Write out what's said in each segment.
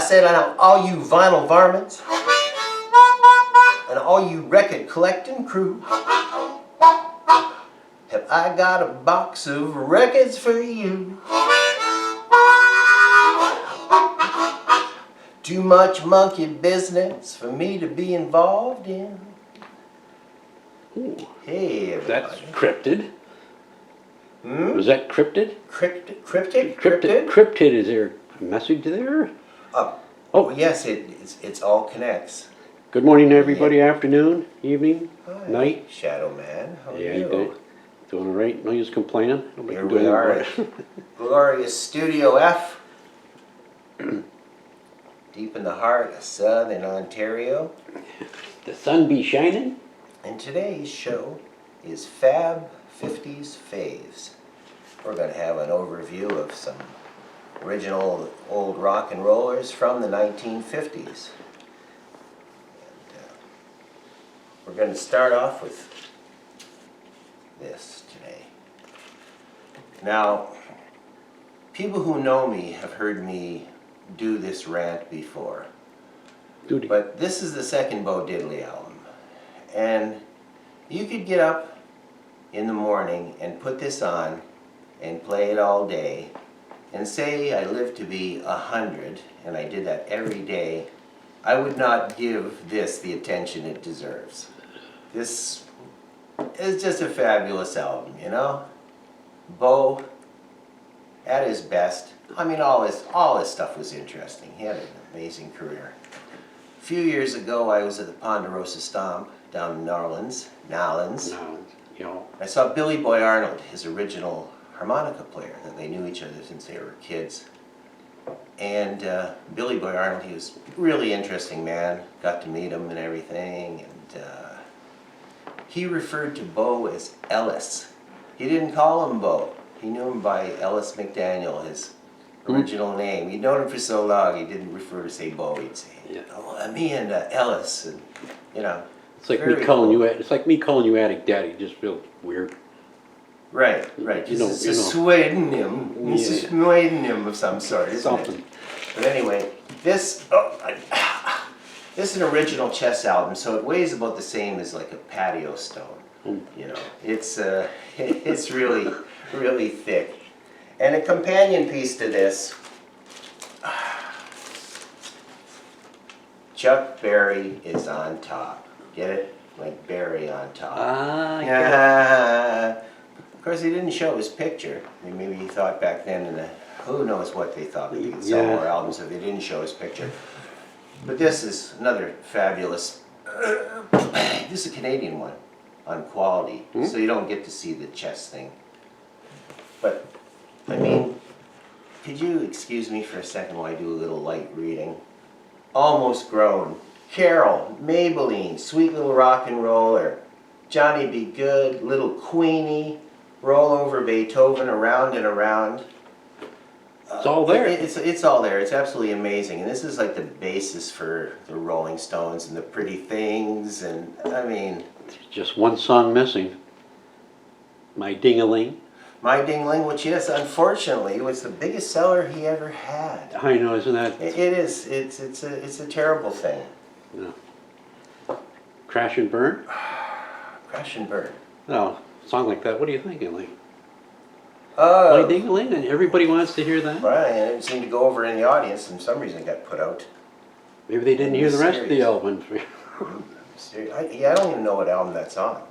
said, all you vinyl varmints and all you record collecting crew, have I got a box of records for you. Too much monkey business for me to be involved in. Ooh, Hey, everybody. that's cryptid. Was that cryptid? Cryptid? Cryptid, is there a message there? Oh, yes, it's all connects. Good morning, everybody. Afternoon, evening, Hi, night. Shadow Man, how are Yeah, you? good. Doing all right. No use complaining. Nobody Here can do we anything are about at it. glorious Studio F, deep in the heart of southern Ontario. The sun be shining. And today's show is Fab Fifties Faves. We're going to have an overview of some original old rock and rollers from the 1950s. And, we're going to start off with this today. Now, people who know me have heard me do this rant before. Duty. But this is the second Bo Diddley album. And you could get up in the morning and put this on and play it all day and say I lived to be 100 and I did that every day, I would not give this the attention it deserves. This is just a fabulous album, you know? Bo, at his best, I mean all his stuff was interesting. He had an amazing career. A few years ago I was at the Ponderosa Stomp down in Nolans. No, you know. I saw Billy Boy Arnold, his original harmonica player, that they knew each other since they were kids. And Billy Boy Arnold, he was a really interesting man, got to meet him and everything, and he referred to Bo as Ellis. He didn't call him Bo. He knew him by Ellis McDaniel, his original name. He'd known him for so long, he didn't refer to say Bo, he'd say, oh, me and Ellis, and you know. It's like me calling you. It's like me calling you Attic Daddy. Just feels weird. Right. It's a pseudonym. It's a pseudonym of some sort, isn't it? But anyway, this is an original Chess album, so it weighs about the same as like a patio stone. You know, it's really, really thick. And a companion piece to this, Chuck Berry is on top. Get it? Like Berry on top. Of course, he didn't show his picture. I mean, maybe he thought back then, who knows what they thought. They could sell more albums if they didn't show his picture. But this is another fabulous, this is a Canadian one on quality, so you don't get to see the chess thing. But, I mean, could you excuse me for a second while I do a little light reading? Almost Grown, Carol, Maybelline, Sweet Little Rock and Roller, Johnny Be Good, Little Queenie, Roll Over Beethoven, Around and Around. It's all there. It's all there. It's absolutely amazing. And this is like the basis for the Rolling Stones and the Pretty Things. And I mean, just one song missing. My Ding-a-Ling. My Ding-a-Ling, which yes, unfortunately, was the biggest seller he ever had. I know, isn't that? It is. It's a terrible thing. No. Crash and Burn. Crash and Burn. Oh, a song like that. What are you thinking, like? My Ding-a-Ling, and everybody wants to hear that. Right, and it seemed to go over in the audience, and for some reason it got put out. Maybe they didn't hear the rest of the album. I don't even know what album that's on.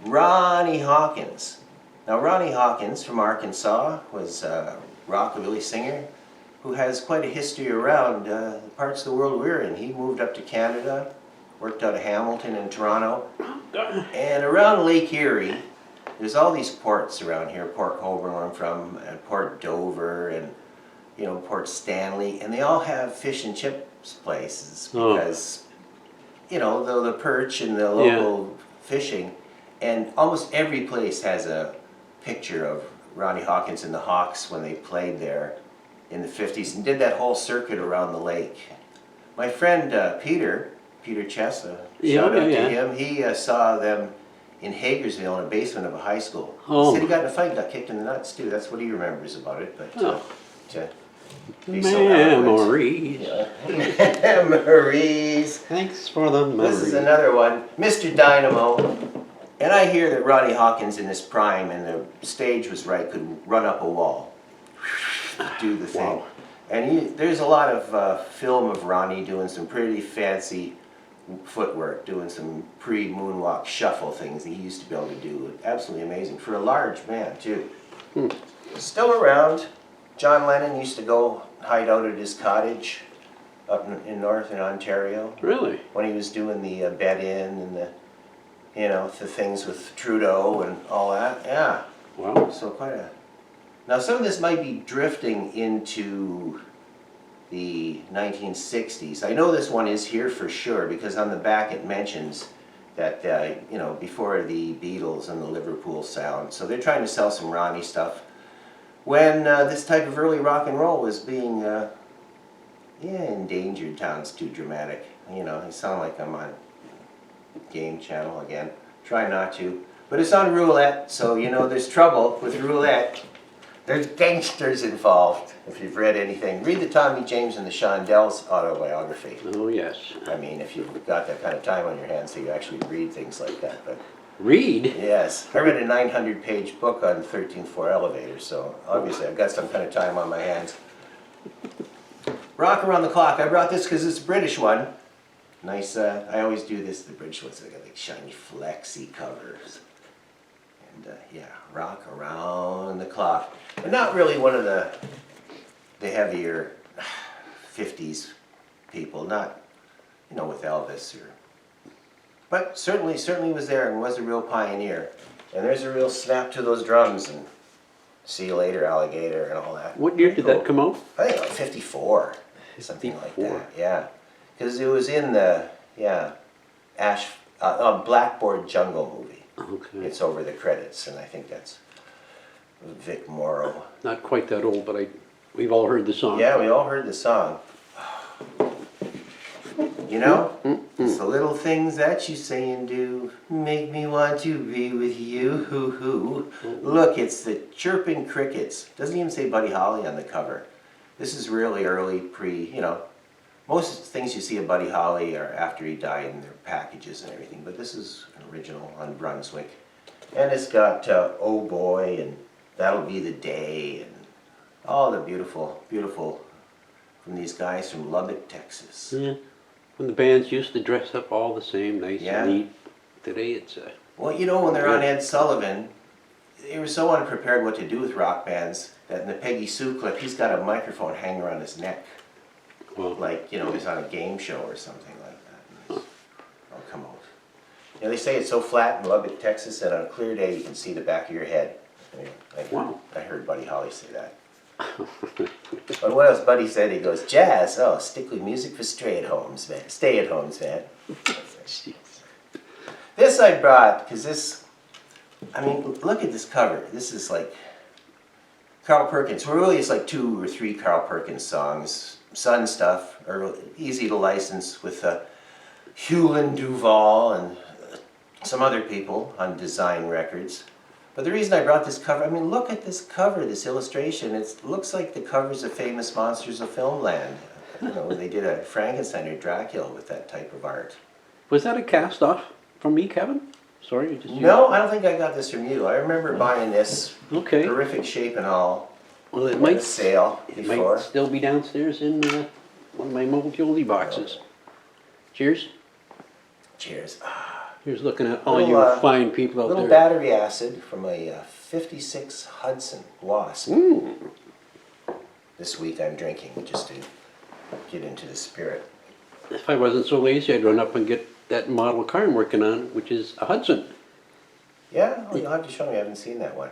Ronnie Hawkins. Now Ronnie Hawkins from Arkansas was a rockabilly singer who has quite a history around the parts of the world we're in. He moved up to Canada, worked out of Hamilton and Toronto, and around Lake Erie, there's all these ports around here, Port Colborne where I'm from, and Port Dover, and you know, Port Stanley, and they all have fish and chips places because, you know, the perch and the local fishing, and almost every place has a picture of Ronnie Hawkins and the Hawks when they played there in the 50s and did that whole circuit around the lake. My friend Peter Chessa, shout out to him, he saw them in Hagersville in a basement of a high school. He said he got in a fight, got kicked in the nuts too. That's what he remembers about it. But to be so eloquent. Memories. Yeah. Memories. Thanks for the memories. This is another one, Mr. Dynamo. And I hear that Ronnie Hawkins in his prime and the stage was right could run up a wall, do the thing. Wow. And there's a lot of film of Ronnie doing some pretty fancy footwork, doing some pre-moonwalk shuffle things that he used to be able to do. Absolutely amazing for a large man too. Still around. John Lennon used to go hide out at his cottage up in northern Ontario. Really? When he was doing the bed-in and the things with Trudeau and all that. Yeah. Wow. So quite a... Now some of this might be drifting into the 1960s. I know this one is here for sure because on the back it mentions that, before the Beatles and the Liverpool sound. So they're trying to sell some Ronnie stuff. When this type of early rock and roll was being, endangered sounds too dramatic. I sound like I'm on Game Channel again. Try not to. But it's on roulette, so there's trouble with roulette. There's gangsters involved. If you've read anything, read the Tommy James and the Shondells autobiography. Oh, yes. I mean, if you've got that kind of time on your hands, so you actually read things like that. But Read? yes, I read a 900-page book on 13th floor elevators, so obviously I've got some kind of time on my hands. Rock Around the Clock. I brought this because it's a British one. Nice, I always do this, the British ones, they got like shiny flexy covers. And Rock Around the Clock. But not really one of the heavier 50s people, not, with Elvis or... But certainly was there and was a real pioneer. And there's a real snap to those drums and see you later, alligator, and all that. What year did that come out? I think like 54, something like 54. that, yeah. Because it was in the, Blackboard Jungle movie. Okay. It's over the credits, and I think that's Vic Morrow. Not quite that old, but we've all heard the song. Yeah, we all heard the song. It's the little things that you say and do make me want to be with you. Look, it's the chirping crickets. Doesn't even say Buddy Holly on the cover. This is really early most things you see of Buddy Holly are after he died in their packages and everything, but this is an original on Brunswick. And it's got Oh Boy and That'll Be the Day and all the beautiful from these guys from Lubbock, Texas. Yeah. When the bands used to dress up all the same, nice and neat. Today it's... Well, when they're on Ed Sullivan, they were so unprepared what to do with rock bands that in the Peggy Sue clip, he's got a microphone hanging around his neck. Well, Like, he's on a game show or something like that. Oh, come on. They say it's so flat in Lubbock, Texas, that on a clear day you can see the back of your head. I heard Buddy Holly say that. But what else Buddy said? He goes, jazz, stick with music for stay-at-homes, man. Stay-at-homes, man. This I brought, because look at this cover. This is like Carl Perkins. Well, really, it's like 2 or 3 Carl Perkins songs. Sun stuff, or easy to license with Hewlin Duvall and some other people on Design Records. But the reason I brought this cover, look at this cover, this illustration. It looks like the covers of Famous Monsters of Filmland. When they did a Frankenstein or Dracula with that type of art. was that a cast off from me, Kevin? Sorry, No, I don't think I got this from you. I remember buying this, Okay. terrific shape and all. Well, it At might a sale It before. might still be downstairs in one of my Moldjoldy boxes. Cheers. Cheers. Here's looking at all Little, you fine people out Little there. battery acid from a 56 Hudson Wasp. This week I'm drinking just to get into the spirit. If I wasn't so lazy, I'd run up and get that model car I'm working on, which is a Hudson. Yeah? Oh, you'll have to show me. I haven't seen that one.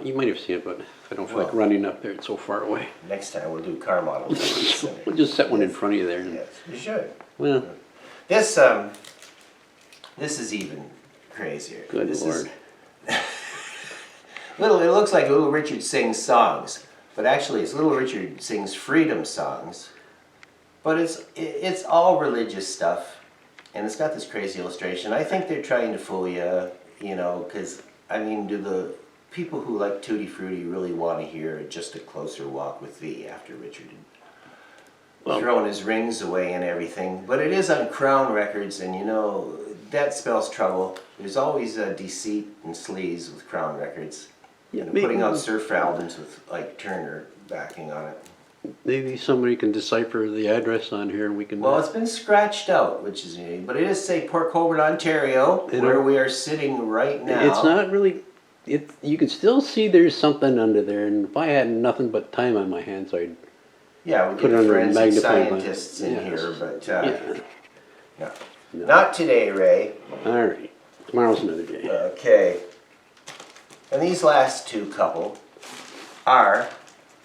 You might have seen it, but I don't feel like Well. running up there. It's so far away. Next time we'll do car models. We'll just set one in front of you there. Yes, you should. Well, This is even crazier. good This Lord. It looks like Little Richard sings songs, but actually it's Little Richard sings freedom songs. But it's all religious stuff, and it's got this crazy illustration. I think they're trying to fool you, because do people who like Tutti Frutti really want to hear Just a Closer Walk with Thee after Richard had thrown his rings away and everything. But it is on Crown Records, and you know, that spells trouble. There's always deceit and sleaze with Crown Records. Yeah, And putting out surf albums with like Turner backing on it. Maybe somebody can decipher the address on here and we can... Well, it's been scratched out, which is neat, but it is say Port Colborne, Ontario, where we are sitting right now. It's not really... you can still see there's something under there, and if I had nothing but time on my hands, I'd... Yeah, we put it get under forensic magnifying glass. scientists in Yes. here, but Yeah. no. Not today, Ray. All right. Tomorrow's another day. Okay. And these last two couple are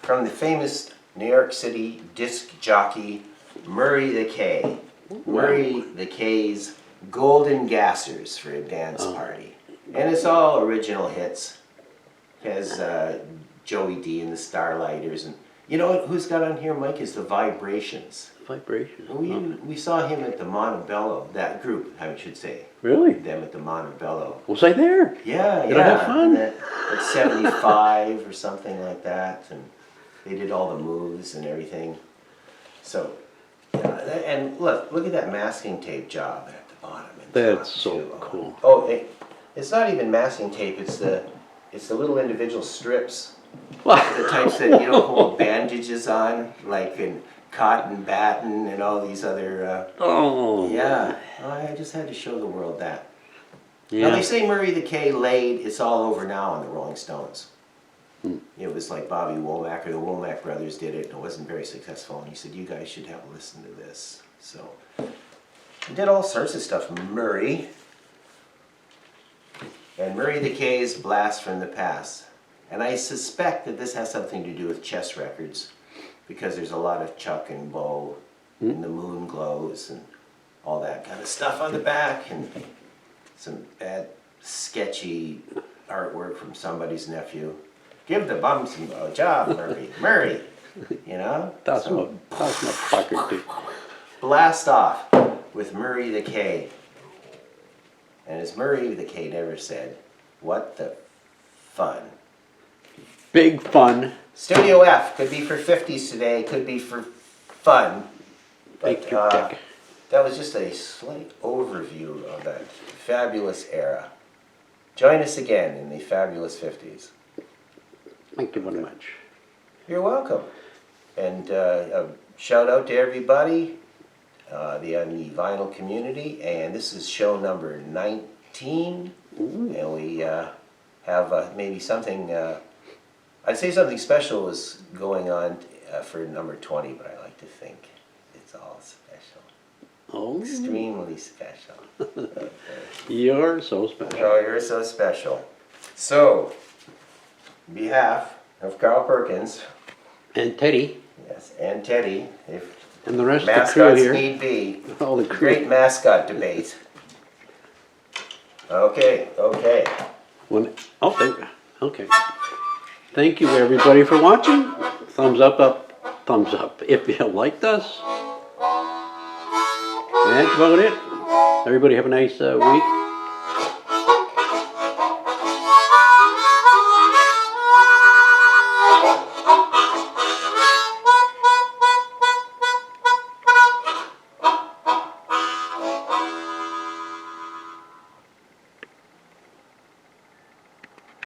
from the famous New York City disc jockey Murray the K. Murray the K's Golden Gassers for a Dance Party. And it's all original hits. It has Joey D and the Starlighters. And you know who's got on here, Mike, is the Vibrations. Vibration. We saw him at the Montebello, that group, I should say. Really? Them at the Montebello. Was I there? Yeah, Did I have fun? At 75 or something like that, and they did all the moves and everything. So, and look at that masking tape job at the bottom. That's so cool. Oh, it's not even masking tape. It's the little individual strips, the types that you don't hold bandages on, like in cotton batting and all these other. Yeah. Oh, I just had to show the world that. Yeah. Now they say Murray the K laid It's All Over Now on the Rolling Stones. It was like Bobby Womack or the Womack brothers did it, and it wasn't very successful. And he said, you guys should have a listen to this. So he did all sorts of stuff, Murray. And Murray the K's Blast from the Past. And I suspect that this has something to do with Chess Records, because there's a lot of Chuck and Bo and the Moon Glows and all that kind of stuff on the back, and some bad, sketchy artwork from somebody's nephew. Give the bums a job, Murray. Murray, you know? That's my fucker too. Blast off with Murray the K. And as Murray the K never said, what the fun. Big fun. Studio F could be for 50s today, could be for fun. But that was just a slight overview of that fabulous era. Join us again in the fabulous 50s. Thank you very much. You're welcome. And a shout out to everybody the vinyl community. And this is show number 19. And we have maybe something, I'd say something special is going on for number 20, but I like to think it's all special. Oh. Extremely special. Okay. You're so special. Oh, you're so special. So, on behalf of Carl Perkins. And Teddy. Yes, and Teddy, if and the rest of the mascots crew here. need be. All the crew. Great mascot debate. Okay. Okay. Thank you everybody for watching. Thumbs up, thumbs up. If you liked us. That's about it. Everybody have a nice week.